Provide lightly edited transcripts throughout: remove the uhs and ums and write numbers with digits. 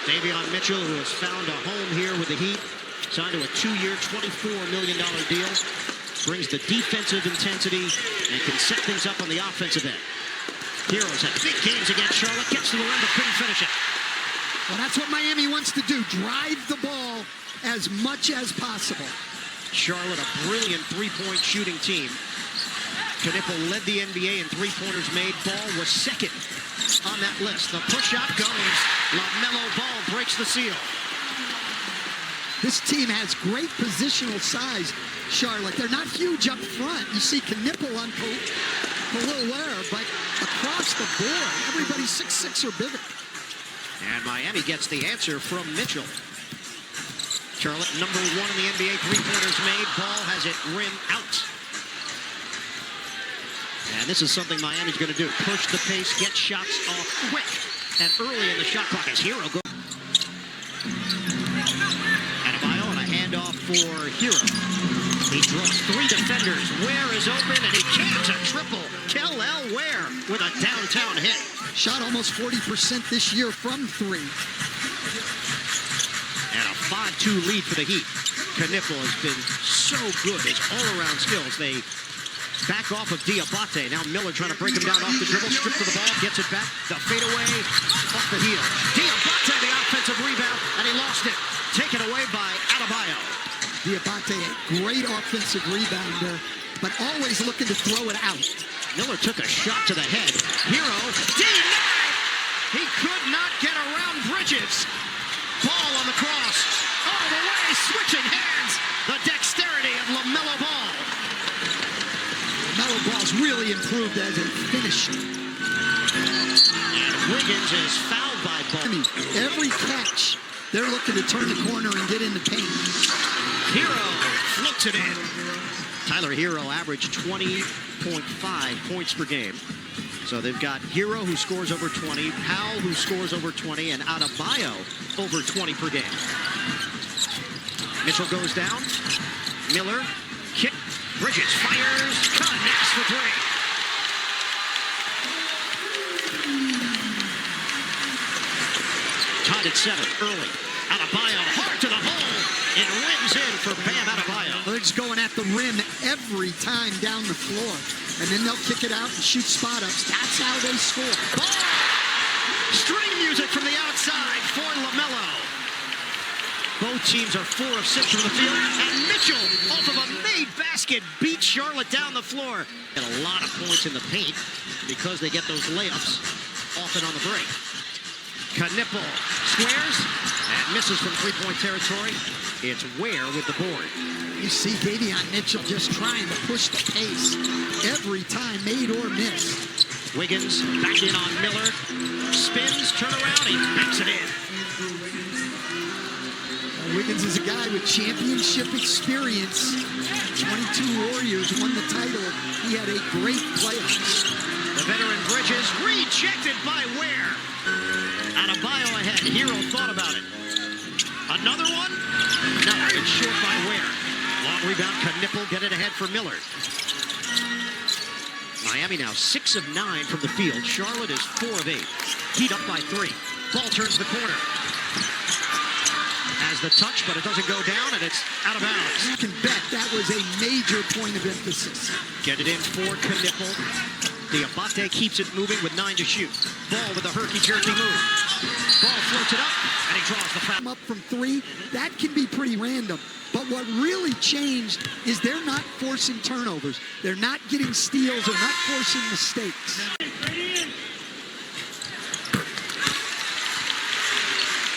Davion Mitchell, who has found a home here with the Heat, signed to a 2-year, $24 million deal. Brings the defensive intensity and can set things up on the offensive end. Heroes had big games against Charlotte. Gets to the rim, but couldn't finish it. Well, that's what Miami wants to do. Drive the ball as much as possible. Charlotte, a brilliant three-point shooting team. Knipple led the NBA in three-pointers made. Ball was second on that list. The push-up goes. LaMelo Ball breaks the seal. This team has great positional size, Charlotte. They're not huge up front. You see Knipple on Playin, but across the board, everybody's 6'6" or bigger. And Miami gets the answer from Mitchell. Charlotte, #1 in the NBA, three-pointers made. Ball has it rim out. And this is something Miami's going to do. Push the pace, get shots off quick. And early in the shot clock as Hero goes. Adebayo on a handoff for Hero. He draws 3 defenders. Ware is open, and he cans a triple. Kel-El Ware with a downtown hit. Shot almost 40% this year from 3. And a 5-2 lead for the Heat. Knipple has been so good. His all-around skills. They back off of Diabate. Now Miller trying to break him down off the dribble. Strip to the ball. Gets it back. The fadeaway off the heel. Diabate, the offensive rebound, and he lost it. Taken away by Adebayo. Diabate, a great offensive rebounder, but always looking to throw it out. Miller took a shot to the head. Hero, denied! He could not get around Bridges. Ball on the cross. All the way, switching hands. The dexterity of LaMelo Ball. LaMelo Ball's really improved as a finisher. And Wiggins is fouled by Ball. Every catch, they're looking to turn the corner and get in the paint. Hero floats it in. Tyler Hero averaged 20.5 points per game. So they've got Hero, who scores over 20, Powell, who scores over 20, and Adebayo over 20 per game. Mitchell goes down. Miller, kick. Bridges fires. Connects for 3. Tied at 7 early. Adebayo hard to the hole. It rims in for Bam Adebayo. They're just going at the rim every time down the floor. And then they'll kick it out and shoot spot-ups. That's how they score. Ball! String music from the outside for LaMelo. Both teams are 4 of 6 from the field. And Mitchell, off of a made basket, beats Charlotte down the floor. And a lot of points in the paint because they get those layups often on the break. Knipple squares and misses from three-point territory. It's Ware with the board. You see Davion Mitchell just trying to push the pace every time, made or missed. Wiggins back in on Miller. Spins, turn around, he banks it in. Wiggins is a guy with championship experience. 22 Warriors won the title. He had a great playoffs. The veteran Bridges rejected by Ware. Adebayo ahead. Hero thought about it. Another one? No, it's short by Ware. Long rebound. Knipple get it ahead for Miller. Miami now 6 of 9 from the field. Charlotte is 4 of 8. Heat up by 3. Ball turns the corner. Has the touch, but it doesn't go down, and it's out of bounds. You can bet that was a major point of emphasis. Get it in for Knipple. Diabate keeps it moving with 9 to shoot. Ball with a herky-jerky move. Ball floats it up, and he draws the foul. Up from 3, that can be pretty random. But what really changed is they're not forcing turnovers. They're not getting steals. They're not forcing mistakes.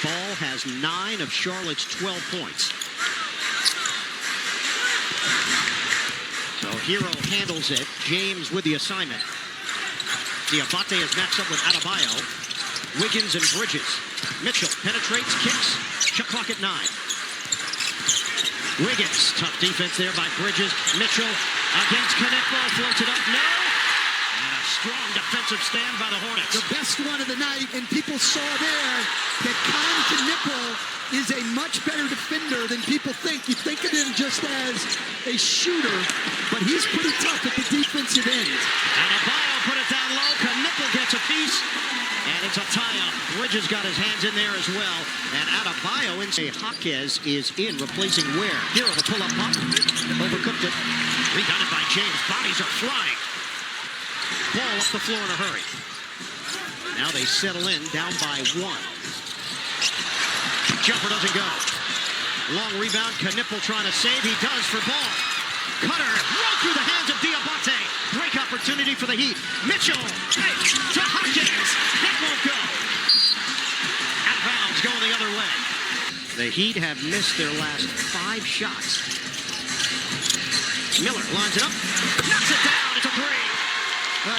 Ball has 9 of Charlotte's 12 points. So Hero handles it. James with the assignment. Diabate is matched up with Adebayo. Wiggins and Bridges. Mitchell penetrates, kicks. Shot clock at 9. Wiggins, tough defense there by Bridges. Mitchell against Knipple, floats it up, no. And a strong defensive stand by the Hornets. The best one of the night, and people saw there that Knipple is a much better defender than people think. You think of him just as a shooter, but he's pretty tough at the defensive end. And Adebayo put it down down low. Knipple gets a piece. And it's a tie-up. Bridges got his hands in there as well. And Adebayo in. Jaquez is in, replacing Ware. Hero the pull-up pump. Overcooked it. Rebounded by James. Bodies are flying. Ball up the floor in a hurry. Now they settle in, down by one. Jumper doesn't go. Long rebound. Knipple trying to save. He does for Ball. Cutter right through the hands of Diabate. Break opportunity for the Heat. Mitchell to Hopkins. That won't go. Out of bounds, going the other way. The Heat have missed their last 5 shots. Miller lines it up. Knocks it down. It's a three.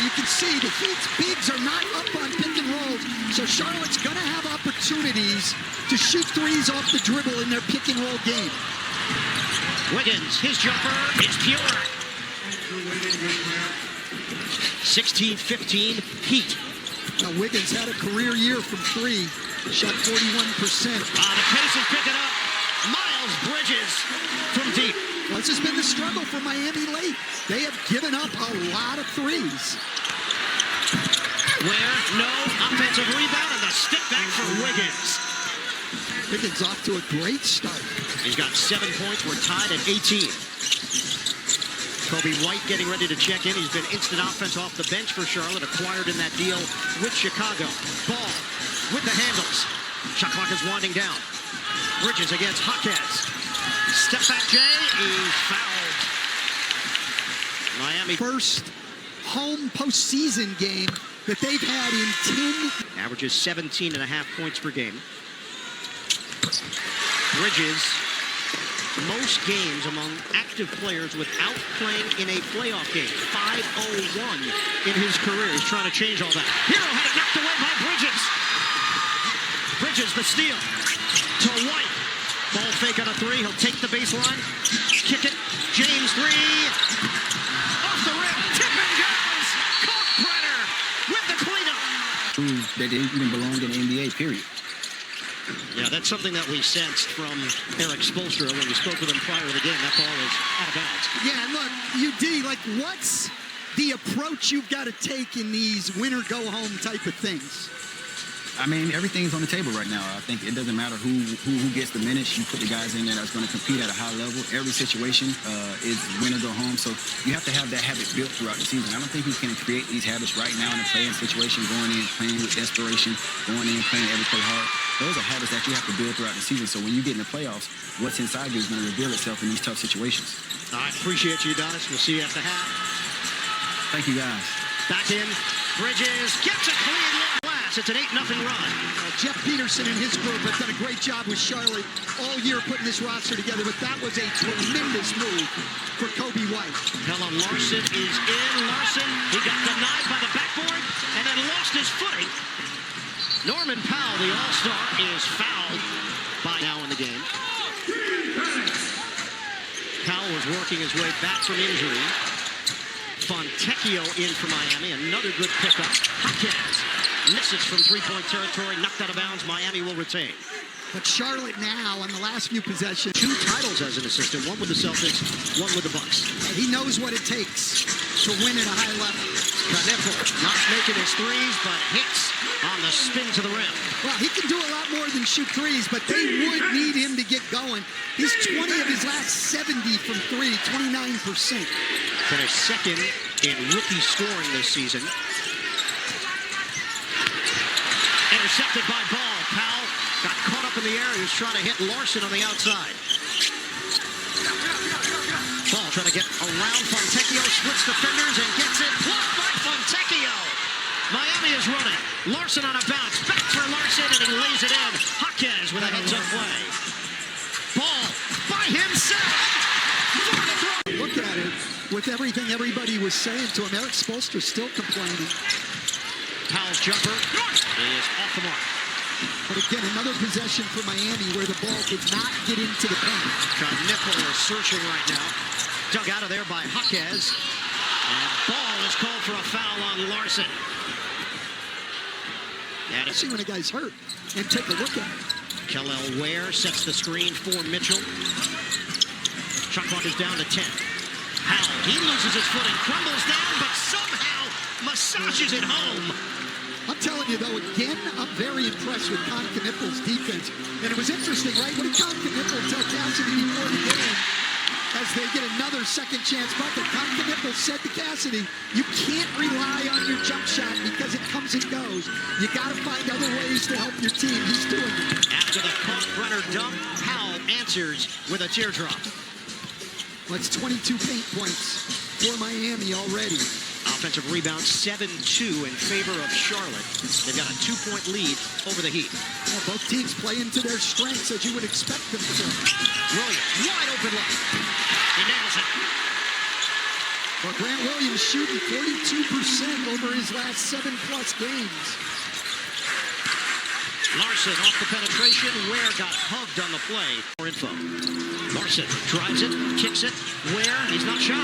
You can see the Heat's bigs are not up on pick and rolls, so Charlotte's going to have opportunities to shoot threes off the dribble in their pick and roll game. Wiggins, his jumper is pure. 16-15 Heat. Now Wiggins had a career year from 3. Shot 41%. The pace is picking up. Miles Bridges from deep. Well, this has been the struggle for Miami late. They have given up a lot of threes. Where no offensive rebound and the stick back for Wiggins. Wiggins off to a great start. He's got 7 points. We're tied at 18. Kobe White getting ready to check in. He's been instant offense off the bench for Charlotte, acquired in that deal with Chicago. Ball with the handles. Shot clock is winding down. Bridges against Jaquez. Step back, Jay. He's fouled. Miami. First home postseason game that they've had in 10. Averages 17.5 points per game. Bridges, most games among active players without playing in a playoff game. 501 in his career. He's trying to change all that. Hero had it knocked away by Bridges. Bridges the steal to White. Ball fake on a 3. He'll take the baseline. Kick it. James 3. Off the rim. Tip and goes. Kalkbrenner with the cleanup. Prove that they even belong in the NBA, period. Yeah, that's something that we sensed from Eric Spoelstra when we spoke with him prior to the game. That ball is out of bounds. Yeah, look, UD, like, what's the approach you've got to take in these winner-go-home type of things? I mean, everything's on the table right now. I think it doesn't matter who gets the minutes. You put the guys in there that's going to compete at a high level. Every situation is win or go home. So you have to have that habit built throughout the season. I don't think you can create these habits right now in a playing situation, going in, playing with desperation, going in, playing every play hard. Those are habits that you have to build throughout the season. So when you get in the playoffs, what's inside you is going to reveal itself in these tough situations. I appreciate you, Adonis. We'll see you after half. Thank you, guys. Back in. Bridges gets a clean glass. It's an 8-0 run. Jeff Peterson and his group have done a great job with Charlotte all year putting this roster together, but that was a tremendous move for Kobe White. Helen Larson is in. Larson, he got denied by the backboard and then lost his footing. Norman Powell, the all-star, is fouled by now in the game. Powell was working his way back from injury. Fontecchio in for Miami. Another good pickup. Jaquez misses from three-point territory. Knocked out of bounds. Miami will retain. But Charlotte now, on the last few possessions, 2 titles as an assistant. One with the Celtics, one with the Bucks. he knows what it takes to win at a high level. Knipple not making his threes, but hits on the spin to the rim. Well, he can do a lot more than shoot threes, but they would need him to get going. He's 20 of his last 70 from 3, 29%. Finished second in rookie scoring this season. Intercepted by Ball. Powell got caught up in the air. He was trying to hit Larson on the outside. Ball trying to get around Fontecchio, splits defenders and gets it. Blocked by Fontecchio. Miami is running. Larson on a bounce. Back for Larson and he lays it in. Jaquez with a heads-up play. Ball by himself. Look at it. With everything everybody was saying to him, Eric Spoelstra still complaining. Powell's jumper is off the mark. But again, another possession for Miami where the ball did not get into the paint. Knipple is searching right now. Dug out of there by Jaquez. And Ball is called for a foul on Larson. And see when a guy's hurt and take a look at it. Kel'el Ware sets the screen for Mitchell. Shot clock is down to 10. Powell, he loses his footing, crumbles down, but somehow massages it home. I'm telling you, though, again, I'm very impressed with Con Knippel's defense. And it was interesting, right? What did Con Knippel tell Cassidy before the game as they get another second chance bucket? Con Knippel said to Cassidy, you can't rely on your jump shot because it comes and goes. You got to find other ways to help your team. He's doing it. After the Kalkbrenner dunk, Powell answers with a teardrop. Well, it's 22 paint points for Miami already. Offensive rebound 7-2 in favor of Charlotte. They've got a 2-point lead over the Heat. Well, both teams play into their strengths as you would expect them to. Williams, wide open look. He nails it. Well, Grant Williams shooting 42% over his last 7+ games. Larson off the penetration. Ware got hugged on the play. More info. Larson drives it, kicks it. Ware, he's not shy.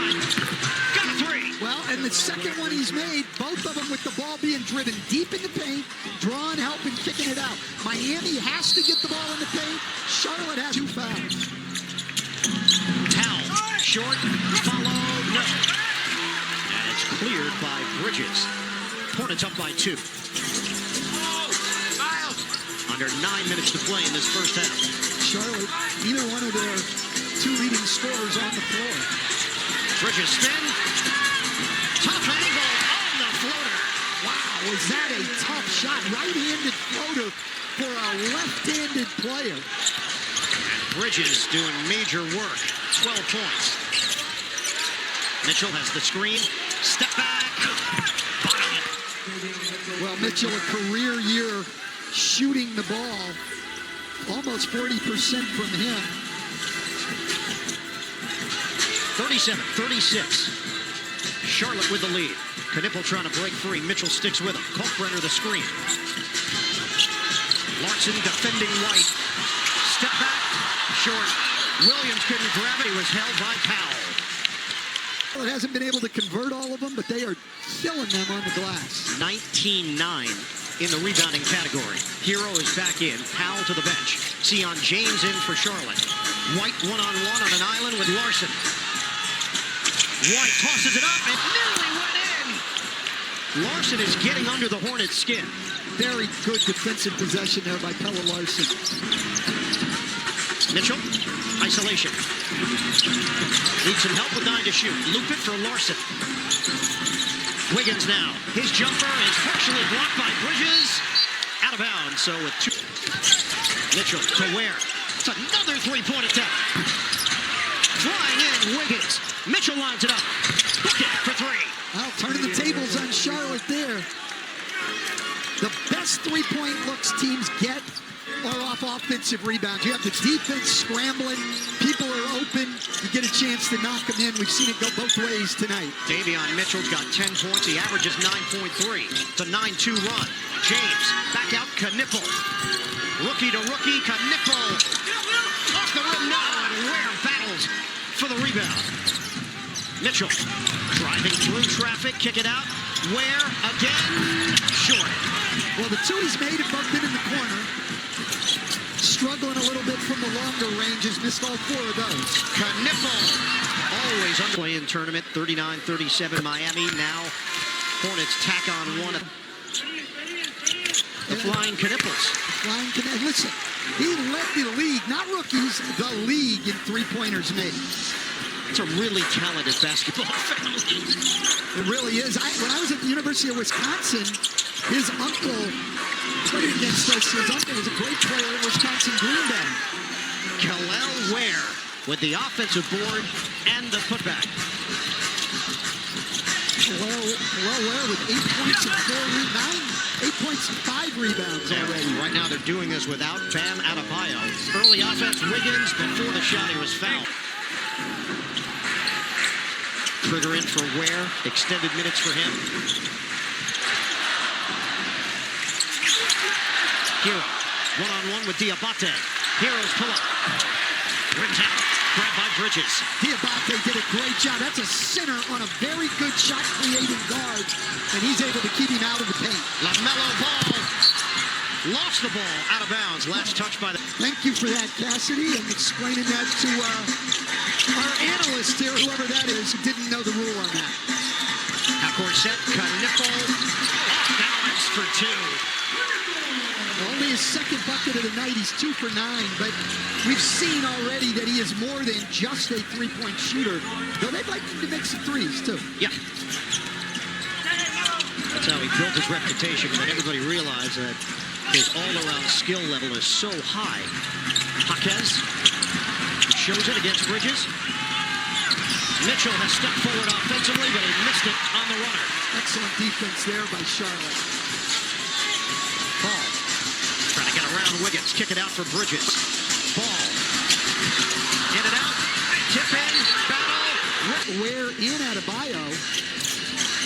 Got a three. Well, and the second one he's made, both of them with the ball being driven deep in the paint, drawing help and kicking it out. Miami has to get the ball in the paint. Charlotte has 2 fouls. Powell, short, follow, no. And it's cleared by Bridges. Hornets up by 2. Under 9 minutes to play in this first half. Charlotte, either one of their 2 leading scorers on the floor. Bridges spin. Tough angle on the floater. Wow, was that a tough shot? Right-handed floater for a left-handed player. And Bridges doing major work. 12 points. Mitchell has the screen. Step back. Bottom. Well, Mitchell, a career year shooting the ball. Almost 40% from him. 37-36. Charlotte with the lead. Knippel trying to break free. Mitchell sticks with him. Kalkbrenner the screen. Larson defending White. Step back. Short. Williams couldn't grab it. He was held by Powell. It hasn't been able to convert all of them, but they are killing them on the glass. 19-9 in the rebounding category. Hero is back in. Powell to the bench. Sion James in for Charlotte. White one-on-one on an island with Larson. White tosses it up and nearly went in. Larson is getting under the Hornets' skin. Very good defensive possession there by Pelle Larson. Mitchell, isolation. Needs some help with 9 to shoot. Loop it for Larson. Wiggins now. His jumper is partially blocked by Bridges. Out of bounds, so with 2. Mitchell to Ware. It's another 3-point attempt. Flying in, Wiggins. Mitchell lines it up. Bucket for 3. Well, turning the tables on Charlotte there. The best 3-point looks teams get are off offensive rebounds. You have the defense scrambling. People are open. You get a chance to knock them in. We've seen it go both ways tonight. Davion Mitchell's got 10 points. He averages 9.3. It's a 9-2 run. James back out. Knippel. Rookie to rookie. Knippel. Off the rim now. And Ware battles for the rebound. Mitchell driving through traffic. Kick it out. Ware again. Short. Well, the 2 he's made have both been in the corner. Struggling a little bit from the longer ranges. Missed all 4 of those. Knippel. Always on the play-in tournament. 39-37 Miami. Now Hornets tack on one. The flying Knippels. Flying Knippels. Listen, he led the league, not rookies, the league in 3-pointers made. It's a really talented basketball family. It really is. When I was at the University of Wisconsin, his uncle played against us. His uncle was a great player at Wisconsin Green Bay. Kel'el Ware with the offensive board and the putback. Kel'el Ware with 8 points and 4 rebounds. 8 points and 5 rebounds already. Right now they're doing this without Bam Adebayo. Early offense, Wiggins. Before the shot, he was fouled. Trigger in for Ware. Extended minutes for him. Hero, one-on-one with Diabate. Heroes pull up. Rims out. Grabbed by Bridges. Diabate did a great job. That's a center on a very good shot-creating guard, and he's able to keep him out of the paint. LaMelo Ball lost the ball out of bounds. Last touch by the... Thank you for that, Cassidy, and explaining that to our analyst here, whoever that is, who didn't know the rule on that. Have Backcourt set, Knipple, off balance for two. Only his second bucket of the night. He's 2 for 9, but we've seen already that he is more than just a three-point shooter. Though they'd like him to make some threes, too. Yeah. That's how he built his reputation, and everybody realized that his all-around skill level is so high. Jaquez shows it against Bridges. Mitchell has stepped forward offensively, but he missed it on the runner. Excellent defense there by Charlotte. Ball. Trying to get around Wiggins. Kick it out for Bridges. Ball. In and out. Tip in. Battle. Where in Adebayo,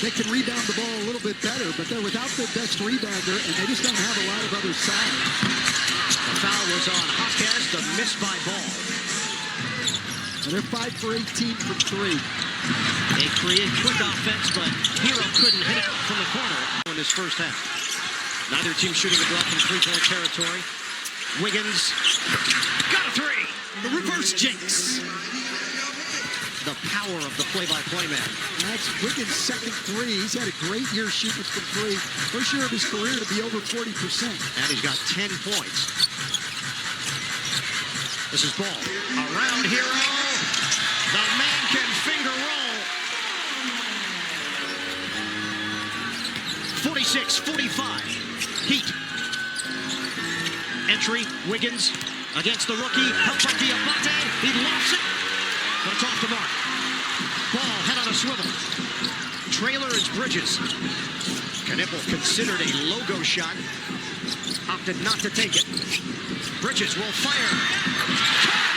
they can rebound the ball a little bit better, but they're without their best rebounder, and they just don't have a lot of other size. The foul was on Jaquez. The miss by Ball. And they're 5 for 18 from 3. They create quick offense, but Hero couldn't hit it from the corner in this first half. Neither team shooting the ball from three-point territory. Wiggins got a three. The reverse jinx. The power of the play-by-play man. That's Wiggins' second three. He's had a great year shooting from 3. First year of his career to be over 40%. And he's got 10 points. This is Ball. Around Hero. The man can finger roll. 46-45. Heat. Entry. Wiggins against the rookie. Help by Diabate. He lofts it. But it's off the mark. Ball head on a swivel. Trailer is Bridges. Knipple considered a logo shot. Opted not to take it. Bridges will fire.